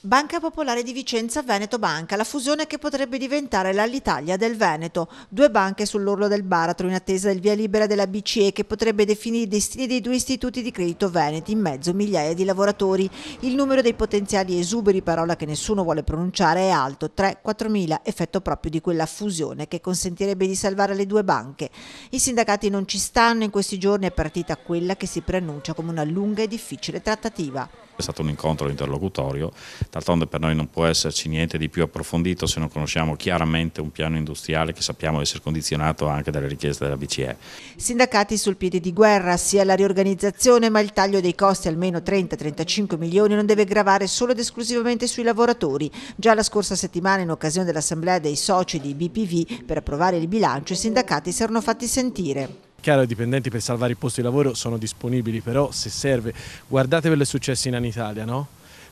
Banca Popolare di Vicenza Veneto Banca, la fusione che potrebbe diventare l'Alitalia del Veneto. Due banche sull'orlo del baratro in attesa del via libera della BCE che potrebbe definire i destini dei due istituti di credito veneti, in mezzo a migliaia di lavoratori. Il numero dei potenziali esuberi, parola che nessuno vuole pronunciare, è alto, 3-4 mila, effetto proprio di quella fusione che consentirebbe di salvare le due banche. I sindacati non ci stanno, in questi giorni è partita quella che si preannuncia come una lunga e difficile trattativa. È stato un incontro interlocutorio, d'altronde per noi non può esserci niente di più approfondito se non conosciamo chiaramente un piano industriale che sappiamo essere condizionato anche dalle richieste della BCE. Sindacati sul piede di guerra, sia la riorganizzazione ma il taglio dei costi almeno 30-35 milioni non deve gravare solo ed esclusivamente sui lavoratori. Già la scorsa settimana, in occasione dell'assemblea dei soci di BPV per approvare il bilancio, i sindacati si erano fatti sentire. Chiaro, i dipendenti per salvare i posti di lavoro sono disponibili, però se serve, guardate quello che è successo in Italia, no?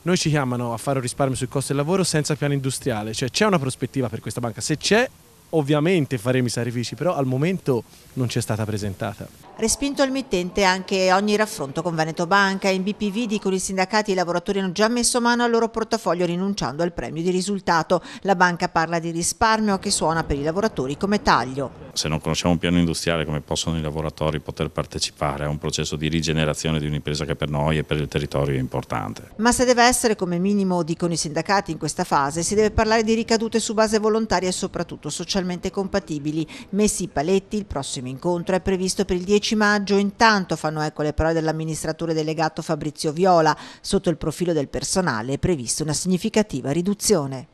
Noi ci chiamano a fare un risparmio sul costo del lavoro senza piano industriale, cioè c'è una prospettiva per questa banca, se c'è ovviamente faremo i sacrifici, però al momento non ci è stata presentata. Respinto al mittente anche ogni raffronto con Veneto Banca. In BPV dicono i sindacati e i lavoratori hanno già messo mano al loro portafoglio rinunciando al premio di risultato. La banca parla di risparmio che suona per i lavoratori come taglio. Se non conosciamo un piano industriale, come possono i lavoratori poter partecipare a un processo di rigenerazione di un'impresa che per noi e per il territorio è importante? Ma se deve essere come minimo, dicono i sindacati in questa fase, si deve parlare di ricadute su base volontaria e soprattutto socialmente compatibili. Messi i paletti, il prossimo incontro è previsto per il 10 maggio. Intanto, fanno eco le parole dell'amministratore delegato Fabrizio Viola, sotto il profilo del personale è prevista una significativa riduzione.